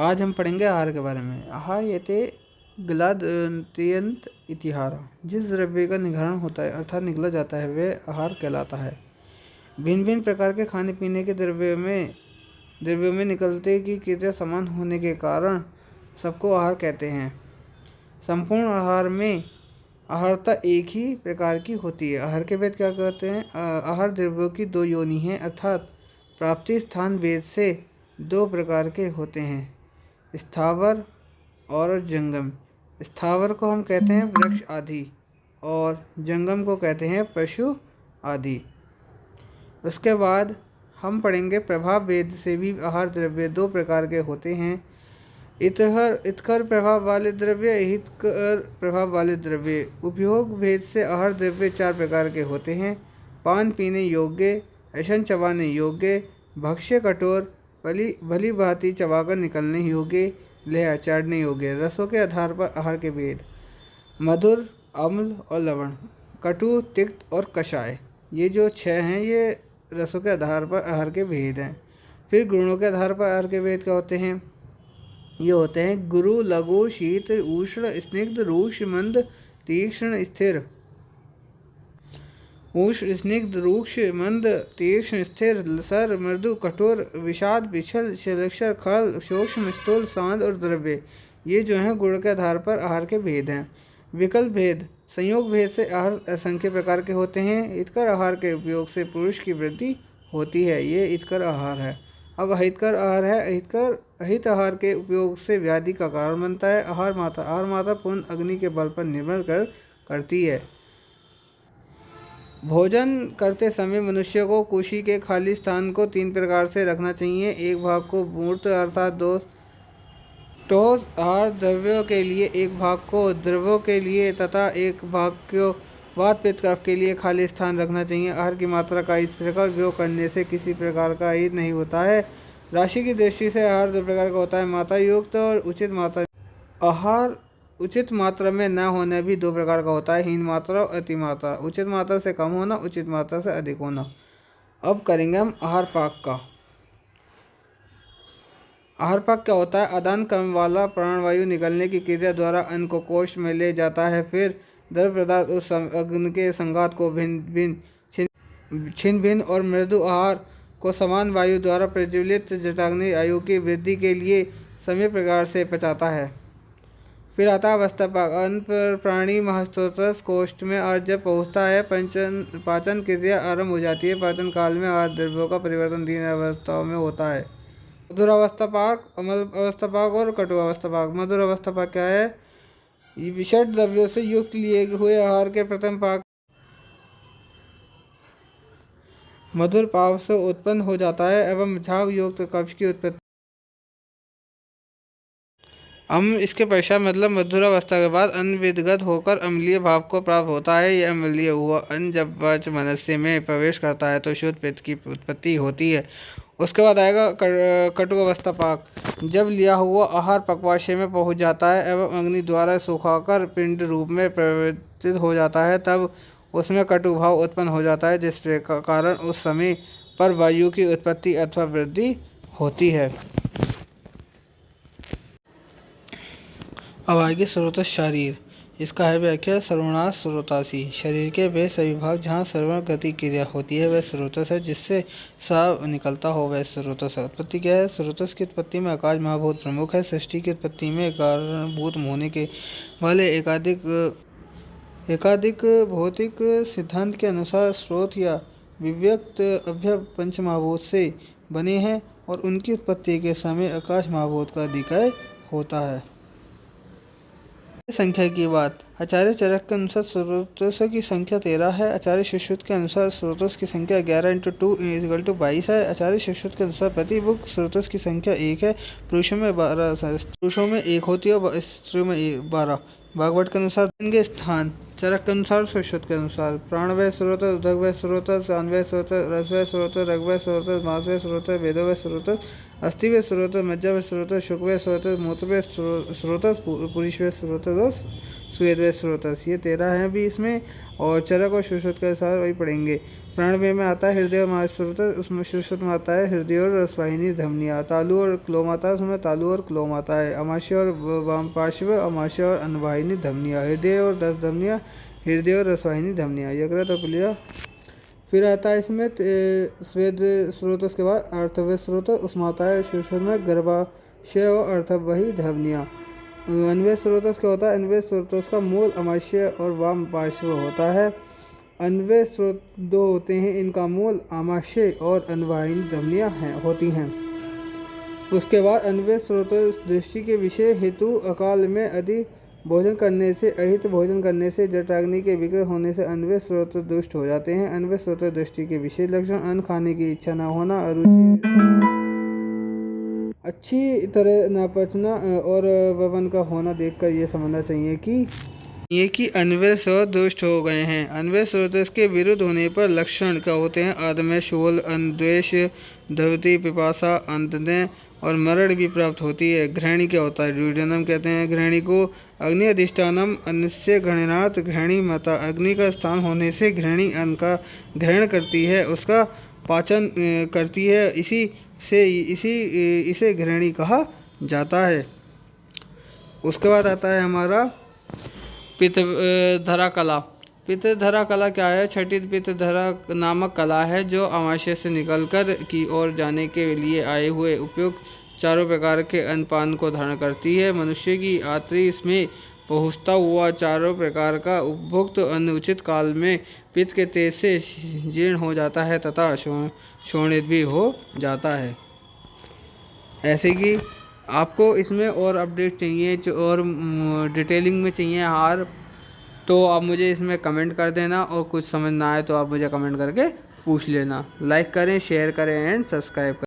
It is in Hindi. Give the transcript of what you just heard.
आज हम पढ़ेंगे आहार के बारे में। आहार यते गलादयंत इतिहार, जिस द्रव्य का निर्धारण होता है अर्थात निकला जाता है वह आहार कहलाता है। भिन्न भिन्न प्रकार के खाने पीने के द्रव्यों में निकलते की क्रिया समान होने के कारण सबको आहार कहते हैं। संपूर्ण आहार में आहारता एक ही प्रकार की होती है। आहार के भेद क्या कहते हैं? आहार द्रव्यों की दो योनि हैं, अर्थात प्राप्ति स्थान भेद से दो प्रकार के होते हैं, स्थावर और जंगम। स्थावर को हम कहते हैं वृक्ष आदि और जंगम को कहते हैं पशु आदि। उसके बाद हम पढ़ेंगे प्रभाव भेद से भी आहार द्रव्य दो प्रकार के होते हैं, हितकर प्रभाव वाले द्रव्य, अहितकर प्रभाव वाले द्रव्य। उपयोग भेद से आहार द्रव्य चार प्रकार के होते हैं, पान पीने योग्य, ऐसा चबाने योग्य, भक्ष्य कठोर, भली भांति चबाकर निकलने योग्य, लेह चाटने योग्य। रसों के आधार पर आहार के भेद: मधुर, अम्ल और लवण, कटु, तिक्त और कषाय। ये जो छह हैं ये रसों के आधार पर आहार के भेद हैं। फिर गुणों के आधार पर आहार के भेद क्या होते हैं? ये होते हैं गुरु, लघु, शीत, उष्ण, स्निग्ध, रूक्ष, मंद, तीक्ष्ण, स्थिर। उष्ण, स्निग्ध, रूक्ष, मंद, तीक्ष्ण, स्थिर, सर, मृदु, कठोर, विषाद, विछल, शलक्षर, खल, सूक्ष्म, स्थूल, शांत और द्रव्य। ये जो हैं गुण के आधार पर आहार के भेद हैं। विकल्प भेद: संयोग भेद से आहार असंख्य प्रकार के होते हैं। हितकर आहार के उपयोग से पुरुष की वृद्धि होती है, ये हितकर आहार है। अब अहितकर आहार है। अहित आहार के उपयोग से व्याधि का कारण बनता है। आहार मात्रा पूर्ण अग्नि के बल पर निर्भर करती है। भोजन करते समय मनुष्य को कुशी के खाली स्थान को तीन प्रकार से रखना चाहिए। एक भाग को मूर्त अर्थात दो ठोस आहार द्रव्यों के लिए, एक भाग को द्रव्यों के लिए तथा एक भाग को वात पित्त कफ के लिए खाली स्थान रखना चाहिए। आहार की मात्रा का इस प्रकार उपयोग करने से किसी प्रकार का हित नहीं होता है। राशि की दृष्टि से आहार दो प्रकार का होता है, मात्रा युक्त और उचित मात्रा। आहार उचित मात्रा में न होना भी दो प्रकार का होता है, हीन मात्रा और अति मात्रा। उचित मात्रा से कम होना, उचित मात्रा से अधिक होना। अब करेंगे हम आहार पाक का। आहार पाक क्या होता है? आदान क्रम वाला प्राणवायु निकलने की क्रिया द्वारा अन्न को कोष्ठ में ले जाता है। फिर द्रव्य पदार्थ उस अग्नि के संघात को छिन्न भिन्न और मृदु आहार को समान वायु द्वारा प्रज्वलित जठाग्नि आयु की वृद्धि के लिए समय प्रकार से पचाता है। फिर आता है अवस्था पाक। अन्न पर प्राणी महस्तोत्रस कोष्ठ में और जब पहुँचता है पाचन क्रिया आरंभ हो जाती है। पाचन काल में आहार द्रव्यों का परिवर्तन तीन अवस्थाओं में होता है: मधुर अवस्था पाक, अम्ल अवस्था पाक और कटु अवस्था पाक। मधुर अवस्था पाक क्या है? विषद द्रव्यों से युक्त लिए हुए आहार के प्रथम पाक मधुर भाव से उत्पन्न हो जाता है एवं झाग युक्त कब्ज की उत्पत्ति। हम इसके पश्चात मतलब मधुर अवस्था के बाद अन्न विदगत होकर अम्लीय भाव को प्राप्त होता है। यह अम्लीय हुआ अन्न जब वाच मनस्य में प्रवेश करता है तो शुद्ध पित्त की उत्पत्ति होती है। उसके बाद आएगा कटु अवस्था पाक। जब लिया हुआ आहार पक्वाशय में पहुंच जाता है एवं अग्नि द्वारा सुखाकर पिंड रूप में परिवर्तित हो जाता है, तब उसमें कटु भाव उत्पन्न हो जाता है, जिस कारण उस समय पर वायु की उत्पत्ति अथवा वृद्धि होती है। अब आगे स्रोतस शरीर। इसका है व्याख्या: सर्वनाश स्रोतासी। शरीर के वे सभी भाग जहाँ श्रवण गति क्रिया होती है वह स्रोतस है, जिससे साव निकलता हो वह स्रोतस है। उत्पत्ति क्या है? स्रोतस की उत्पत्ति में आकाश महाभूत प्रमुख है। सृष्टि की उत्पत्ति में कारणभूत होने के वाले एकाधिक भौतिक सिद्धांत के अनुसार स्रोत या विव्यक्त अभ्य पंचमहाभूत से बने हैं और उनकी उत्पत्ति के समय आकाश महाभूत का अधिकय होता है। संख्या की बात: आचार्य चरक के अनुसार स्रोतों की संख्या 13 है। आचार्य सुश्रुत के अनुसार स्रोतों की संख्या 11 × 2 = 22 है। आचार्य सुश्रुत के अनुसार प्रति बुक स्रोतों की संख्या 1 है। पुरुषों में 1 होती है और स्त्रियों में 12। भागवत के अनुसार इनके स्थान: चरक के अनुसार, सुश्रुत के अनुसार प्राणवय स्रोत, उदकवय स्रोत, सान्वय स्रोत, रसवय स्रोत, रगवय स्रोत, मांसवय स्रोत, वेदवय स्रोत, अस्थिवय स्रोत, मज्जावय स्रोत, शुकवय स्रोत, मूत्रवय स्रोत, पुरुषवय स्रोत, स्वेद व स्रोतस, ये 13 हैं भी इसमें, और चरक और सुश्रुत के अनुसार वही पढ़ेंगे। प्राणव्यय में आता है हृदय और महास्रोतस, उसमें सुश्रुत में आता है हृदय और रसवाहिनी धमनियाँ। तालु और क्लोम आता है, उसमें तालु और क्लोम आता है। अमाशय और वाम पार्श्व, अमाशय और अन्नवाहिनी धमनियाँ। हृदय और 10 धमनियाँ, हृदय और रसवाहिनी धमनियाँ। यकृत और प्लीहा। फिर आता है इसमें स्वेद स्रोतस के बाद अर्थव स्रोतस, उसमें आता है सुश्रुत में गर्भाशय और अर्थवही धमनियाँ। अन्वय स्रोतस क्या होता है? अन्वय स्रोतस का मूल अमाशय और वाम पार्श्व होता है। अन्वय स्रोत 2 होते हैं, इनका मूल आमाशय और अन्नवाहिनी धमनियाँ होती हैं। उसके बाद अन्वय स्रोतस दृष्टि के विषय हेतु अकाल में अधिक भोजन करने से, अहित भोजन करने से, जठराग्नि के विकृत होने से अन्वय स्रोत दुष्ट हो जाते हैं। अन्वय स्रोत दृष्टि के विशेष लक्षण: अन्न खाने की इच्छा न होना, अरुचि, अच्छी तरह न पचना और ववन का होना देखकर ये समझना चाहिए कि अन्वय स्रोत दुष्ट हो गए हैं। अन्वय स्रोत के विरुद्ध होने पर लक्षण क्या होते हैं? आदमय, शोल, द्वेष, धवती, पिपासा, अंतः और मरण भी प्राप्त होती है। घृणी क्या होता है? ड्यूडेनम कहते हैं घृणी को। अग्नि अधिष्ठानम अन्नस्य घृणात् घृणी माता, अग्नि का स्थान होने से घृणी अन्न का ग्रहण करती है, उसका पाचन करती है, इसे घृणी कहा जाता है। उसके बाद आता है हमारा पित्तधरा कला। पित्तधरा कला क्या है? छठी पित्तधरा नामक कला है जो अमाशय से निकलकर की ओर जाने के लिए आए हुए उपयुक्त चारों प्रकार के अन्नपान को धारण करती है। मनुष्य की आंतरी इसमें पहुँचता हुआ चारों प्रकार का उपभोक्त अन्न उचित काल में पित्त के तेज से जीर्ण हो जाता है तथा शोणित भी हो जाता है। ऐसे कि आपको इसमें और अपडेट चाहिए और डिटेलिंग में चाहिए आहार, तो आप मुझे इसमें कमेंट कर देना, और कुछ समझ ना आए तो आप मुझे कमेंट करके पूछ लेना। लाइक करें, शेयर करें एंड सब्सक्राइब करें।